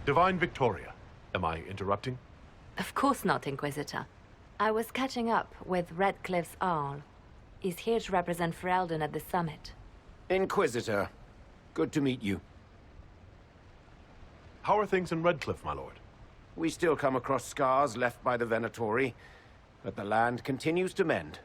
Divine Victoria, am I interrupting? Of course not, Inquisitor. I was catching up with Redcliffe's Arl. He's here to represent Ferelden at the summit. Inquisitor, good to meet you. How are things in Redcliffe, my lord? We still come across scars left by the Venatori, but the land continues to mend.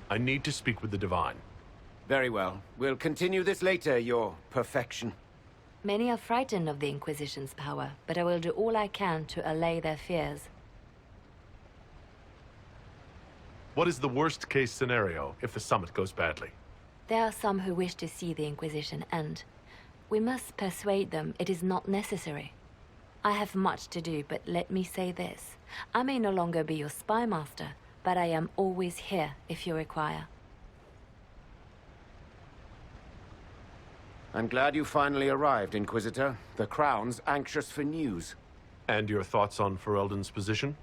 I need to speak with the Divine. Very well. We'll continue this later, your perfection. Many are frightened of the Inquisition's power, but I will do all I can to allay their fears. What is the worst-case scenario if the summit goes badly? There are some who wish to see the Inquisition end. We must persuade them it is not necessary. I have much to do, but let me say this. I may no longer be your spy master, but I am always here if you require. I'm glad you finally arrived, Inquisitor. The Crown's anxious for news. And your thoughts on Ferelden's position?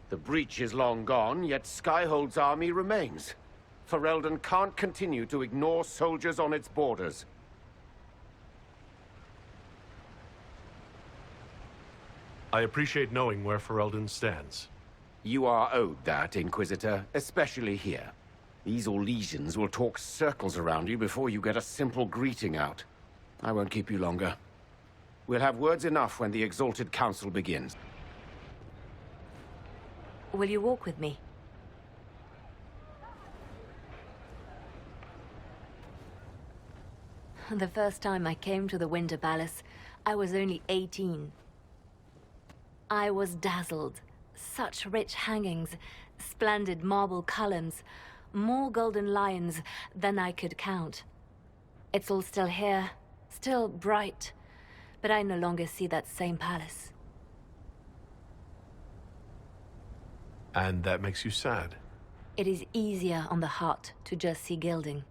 The breach is long gone, yet Skyhold's army remains. Ferelden can't continue to ignore soldiers on its borders. I appreciate knowing where Ferelden stands. You are owed that, Inquisitor, especially here. These Orlesians will talk circles around you before you get a simple greeting out. I won't keep you longer. We'll have words enough when the Exalted Council begins. Will you walk with me? The first time I came to the Winter Palace, I was only 18. I was dazzled. Such rich hangings, splendid marble columns, more golden lions than I could count. It's all still here, still bright, but I no longer see that same palace. And that makes you sad? It is easier on the heart to just see gilding.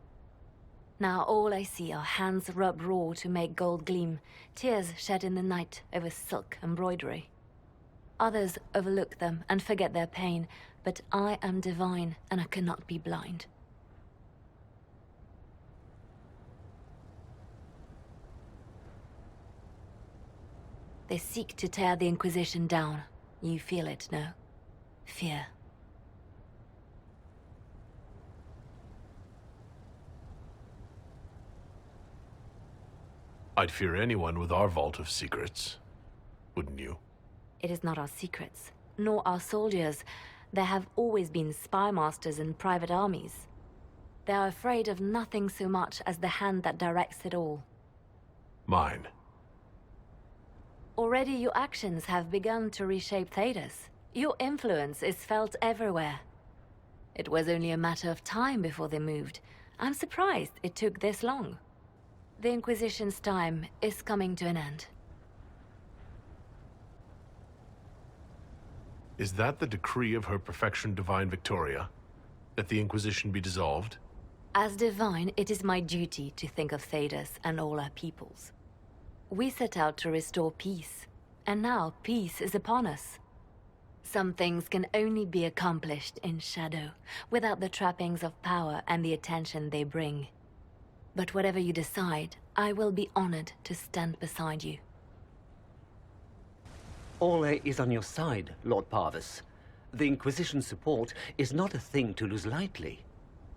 Now all I see are hands rubbed raw to make gold gleam, tears shed in the night over silk embroidery. Others overlook them and forget their pain, but I am divine and I cannot be blind. They seek to tear the Inquisition down. You feel it, no? Fear. I'd fear anyone with our vault of secrets. Wouldn't you? It is not our secrets, nor our soldiers. There have always been spy masters and private armies. They are afraid of nothing so much as the hand that directs it all. Mine. Already your actions have begun to reshape Thedas. Your influence is felt everywhere. It was only a matter of time before they moved. I'm surprised it took this long. The Inquisition's time is coming to an end. Is that the decree of her perfection, Divine Victoria? That the Inquisition be dissolved? As divine, it is my duty to think of Thedas and all our peoples. We set out to restore peace, and now peace is upon us. Some things can only be accomplished in shadow, without the trappings of power and the attention they bring. But whatever you decide, I will be honored to stand beside you. Ole is on your side, Lord Parvis. The Inquisition's support is not a thing to lose lightly.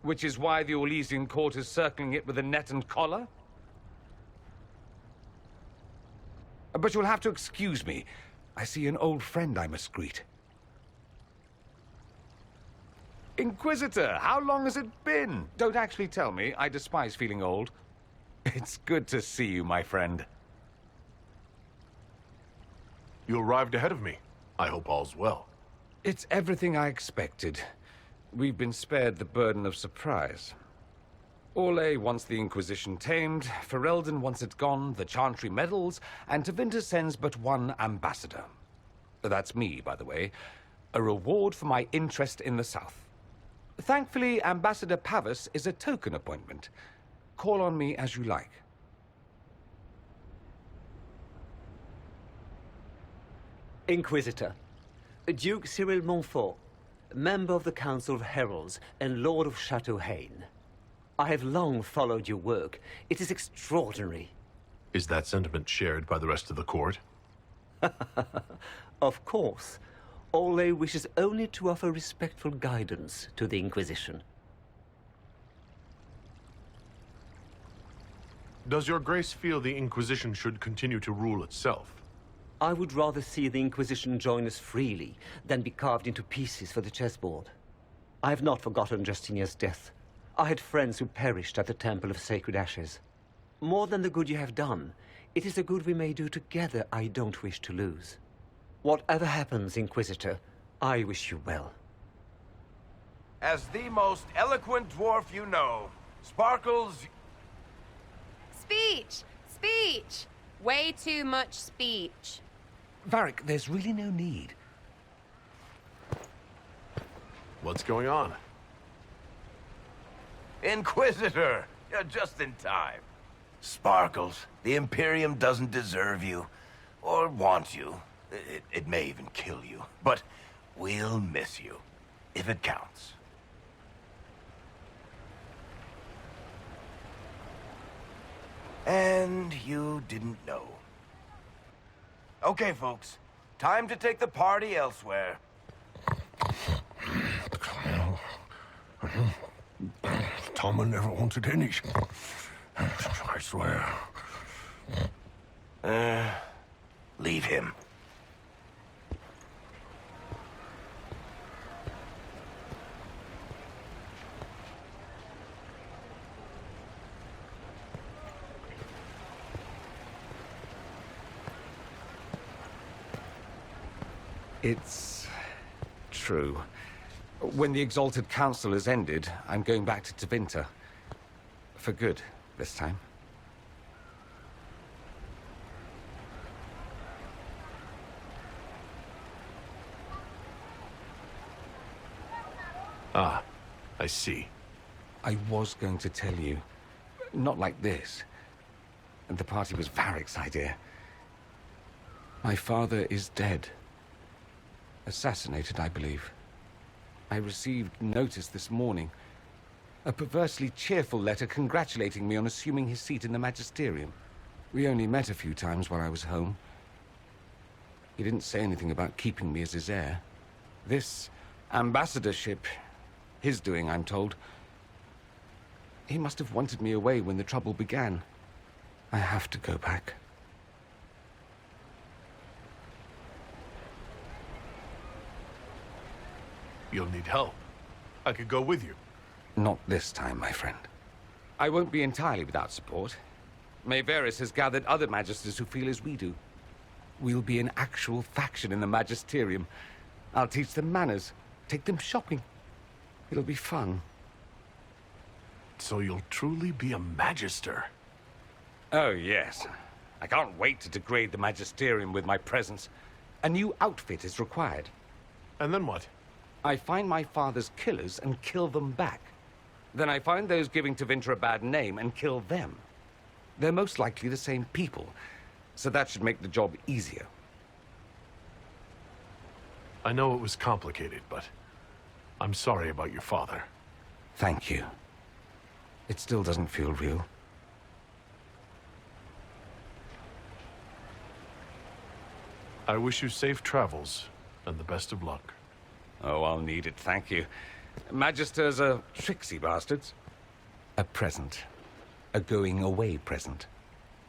Which is why the Orlesian court is circling it with a net and collar? But you'll have to excuse me. I see an old friend I must greet. Inquisitor, how long has it been? Don't actually tell me. I despise feeling old. It's good to see you, my friend. You arrived ahead of me. I hope all's well. It's everything I expected. We've been spared the burden of surprise. Ole wants the Inquisition tamed, Ferelden wants it gone, the Chantry meddles, and Tevinter sends but one ambassador. That's me, by the way. A reward for my interest in the South. Thankfully, Ambassador Pavis is a token appointment. Call on me as you like. Inquisitor, Duke Cyril Montfort, member of the Council of Heralds and Lord of Chateau Haine. I have long followed your work. It is extraordinary. Is that sentiment shared by the rest of the court? Of course. Ole wishes only to offer respectful guidance to the Inquisition. Does your grace feel the Inquisition should continue to rule itself? I would rather see the Inquisition join us freely than be carved into pieces for the chessboard. I have not forgotten Justinia's death. I had friends who perished at the Temple of Sacred Ashes. More than the good you have done, it is the good we may do together I don't wish to lose. Whatever happens, Inquisitor, I wish you well. As the most eloquent dwarf you know, Sparkles... Speech! Speech! Way too much speech. Varric, there's really no need. What's going on? Inquisitor! You're just in time. Sparkles, the Imperium doesn't deserve you. Or want you. It may even kill you. But we'll miss you. If it counts. And you didn't know. Okay, folks. Time to take the party elsewhere. Tama never wanted any. I swear. Leave him. It's true. When the Exalted Council has ended, I'm going back to Tevinter. For good, this time. Ah, I see. I was going to tell you. Not like this. The party was Varric's idea. My father is dead. Assassinated, I believe. I received notice this morning. A perversely cheerful letter congratulating me on assuming his seat in the Magisterium. We only met a few times while I was home. He didn't say anything about keeping me as his heir. This ambassadorship, his doing, I'm told. He must have wanted me away when the trouble began. I have to go back. You'll need help. I could go with you. Not this time, my friend. I won't be entirely without support. Mayveris has gathered other magisters who feel as we do. We'll be an actual faction in the Magisterium. I'll teach them manners, take them shopping. It'll be fun. So you'll truly be a magister. Oh, yes. I can't wait to degrade the Magisterium with my presence. A new outfit is required. And then what? I find my father's killers and kill them back. Then I find those giving Tevinter a bad name and kill them. They're most likely the same people, so that should make the job easier. I know it was complicated, but I'm sorry about your father. Thank you. It still doesn't feel real. I wish you safe travels and the best of luck. Oh, I'll need it, thank you. Magisters are tricksy bastards. A present. A going-away present.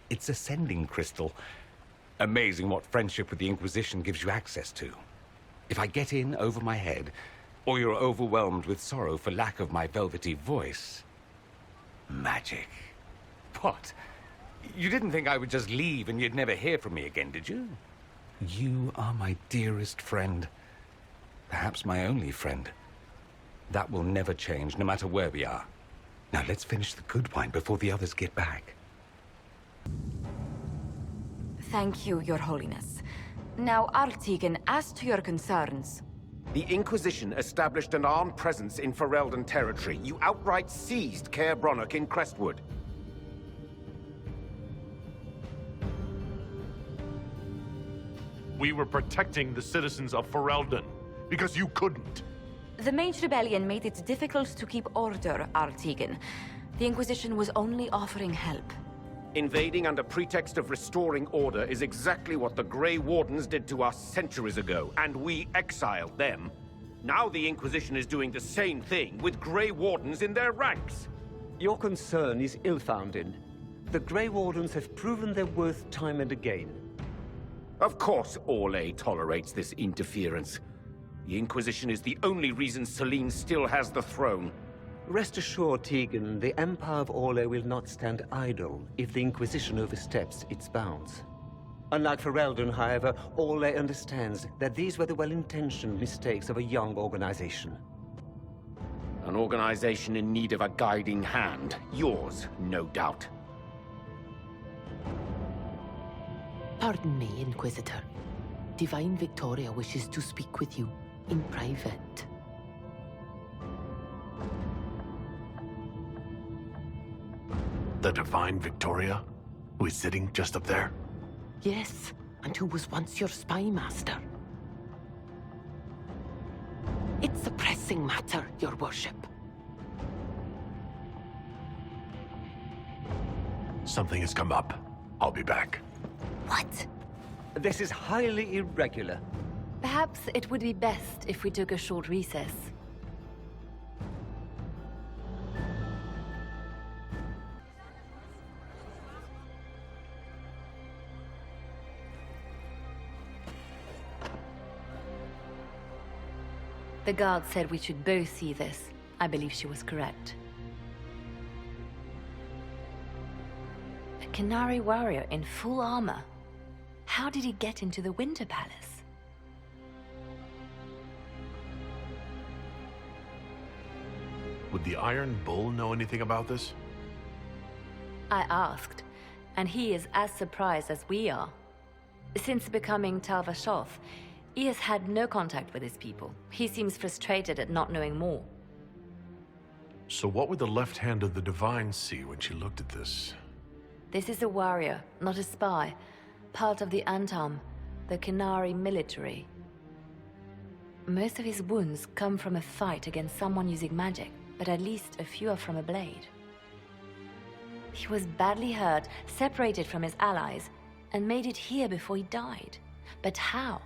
It's a sending crystal. Amazing what friendship with the Inquisition gives you access to. If I get in over my head, or you're overwhelmed with sorrow for lack of my velvety voice... magic. What? You didn't think I would just leave and you'd never hear from me again, did you? You are my dearest friend. Perhaps my only friend. That will never change, no matter where we are. Now let's finish the good wine before the others get back. Thank you, Your Holiness. Now, Artigan, as to your concerns... The Inquisition established an armed presence in Ferelden territory. You outright seized Caer Bronach in Crestwood. We were protecting the citizens of Ferelden, because you couldn't. The Mage Rebellion made it difficult to keep order, Artigan. The Inquisition was only offering help. Invading under pretext of restoring order is exactly what the Grey Wardens did to us centuries ago, and we exiled them. Now the Inquisition is doing the same thing with Grey Wardens in their ranks. Your concern is ill-founded. The Grey Wardens have proven their worth time and again. Of course Orlais tolerates this interference. The Inquisition is the only reason Selene still has the throne. Rest assured, Tegan, the Empire of Orlais will not stand idle if the Inquisition oversteps its bounds. Unlike Ferelden, however, Orlais understands that these were the well-intentioned mistakes of a young organization. An organization in need of a guiding hand. Yours, no doubt. Pardon me, Inquisitor. Divine Victoria wishes to speak with you in private. The Divine Victoria? Who is sitting just up there? Yes, and who was once your spy master. It's a pressing matter, your worship. Something has come up. I'll be back. What? This is highly irregular. Perhaps it would be best if we took a short recess. The guard said we should both see this. I believe she was correct. A Qunari warrior in full armor. How did he get into the Winter Palace? Would the Iron Bull know anything about this? I asked, and he is as surprised as we are. Since becoming Tal Vashoth, he has had no contact with his people. He seems frustrated at not knowing more. So what would the left hand of the Divine see when she looked at this? This is a warrior, not a spy. Part of the Antam, the Qunari military. Most of his wounds come from a fight against someone using magic, but at least a few are from a blade. He was badly hurt, separated from his allies, and made it here before he died. But how?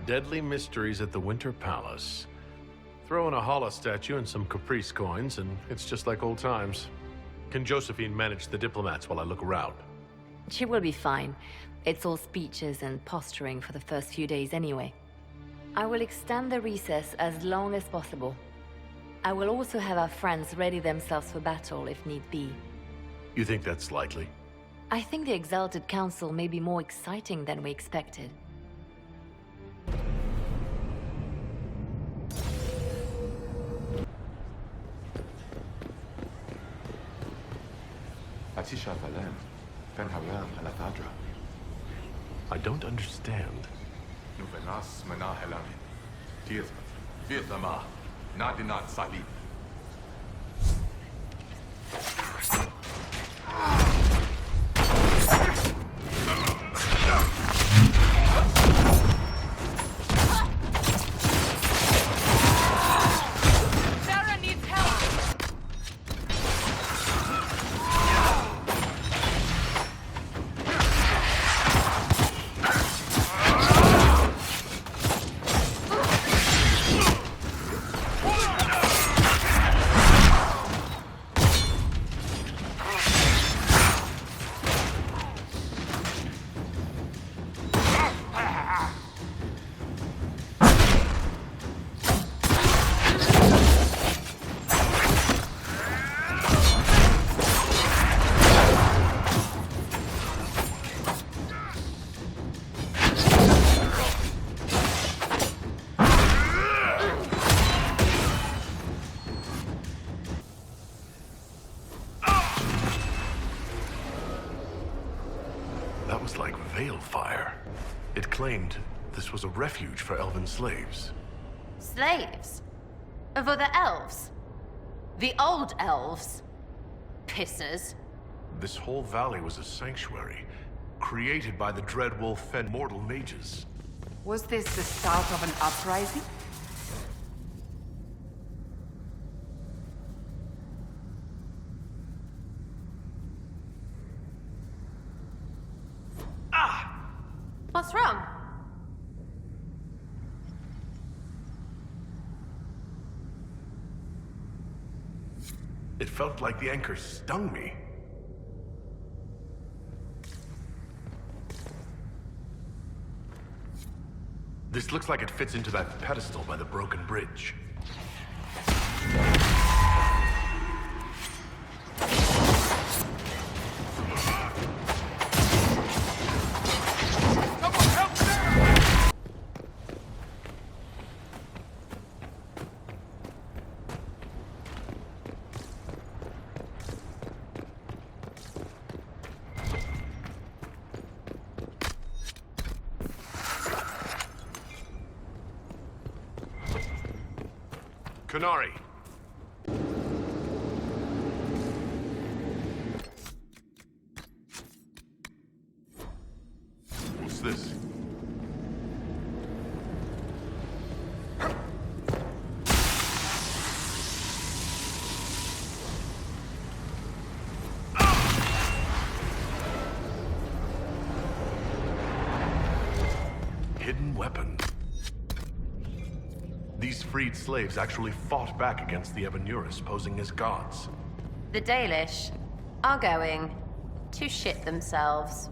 Deadly mysteries at the Winter Palace. Throw in a Hala statue and some Caprice coins, and it's just like old times. Can Josephine manage the diplomats while I look around? She will be fine. It's all speeches and posturing for the first few days anyway. I will extend the recess as long as possible. I will also have our friends ready themselves for battle if need be. You think that's likely? I think the Exalted Council may be more exciting than we expected. I don't understand. Sarah needs help! That was like veil fire. It claimed this was a refuge for elven slaves. Slaves? Of other elves? The old elves? Pissers. This whole valley was a sanctuary, created by the Dread Wolf-fed mortal mages. Was this the start of an uprising? It felt like the anchor stung me. This looks like it fits into that pedestal by the broken bridge. Canary. What's this? Hidden weapon. These freed slaves actually fought back against the Ebenuris, posing as gods. The Dalish are going to shit themselves.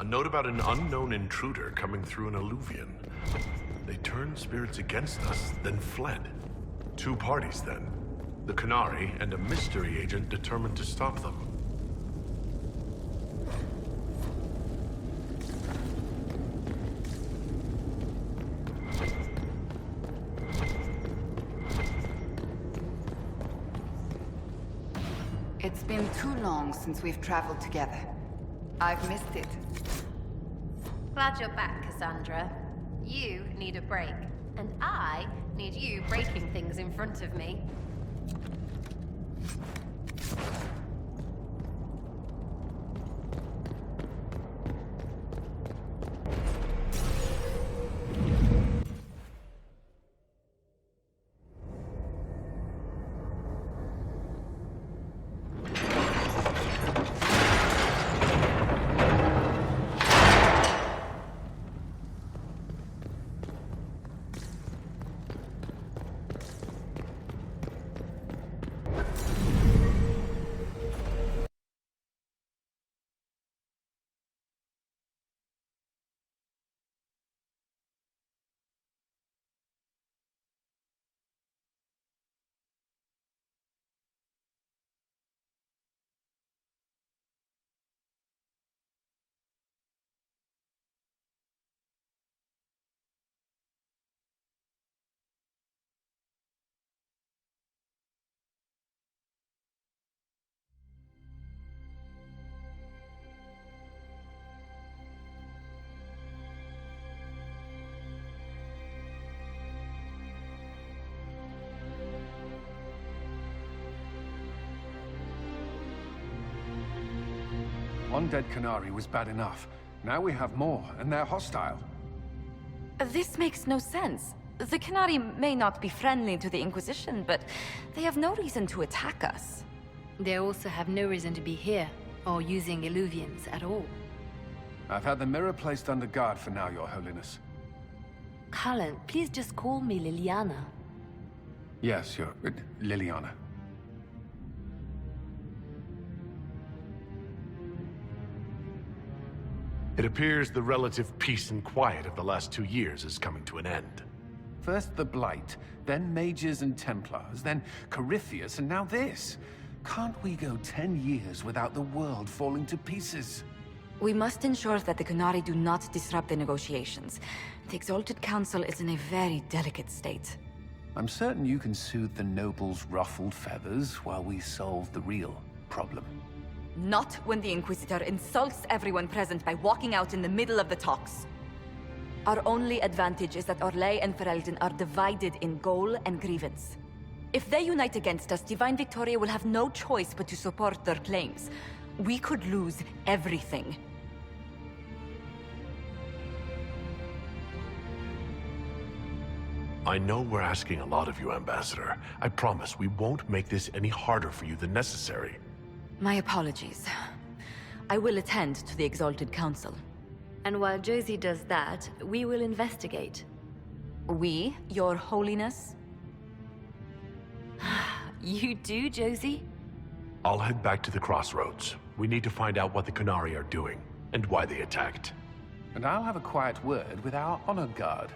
A note about an unknown intruder coming through an alluvion. They turned spirits against us, then fled. Two parties, then. The Canary and a mystery agent determined to stop them. It's been too long since we've traveled together. I've missed it. Glad you're back, Cassandra. You need a break. And I need you breaking things in front of me. One dead Canary was bad enough. Now we have more, and they're hostile. This makes no sense. The Canary may not be friendly to the Inquisition, but they have no reason to attack us. They also have no reason to be here, or using Illuvians at all. I've had the mirror placed under guard for now, Your Holiness. Cullen, please just call me Liliana. Yes, Your... Liliana. It appears the relative peace and quiet of the last 2 years is coming to an end. First the Blight, then Mages and Templars, then Corypheus, and now this. Can't we go 10 years without the world falling to pieces? We must ensure that the Canary do not disrupt the negotiations. The Exalted Council is in a very delicate state. I'm certain you can soothe the nobles' ruffled feathers while we solve the real problem. Not when the Inquisitor insults everyone present by walking out in the middle of the talks. Our only advantage is that Orlais and Ferelden are divided in goal and grievance. If they unite against us, Divine Victoria will have no choice but to support their claims. We could lose everything. I know we're asking a lot of you, Ambassador. I promise we won't make this any harder for you than necessary. My apologies. I will attend to the Exalted Council. And while Josie does that, we will investigate. We, Your Holiness? You do, Josie? I'll head back to the crossroads. We need to find out what the Canary are doing, and why they attacked. And I'll have a quiet word with our honor guard.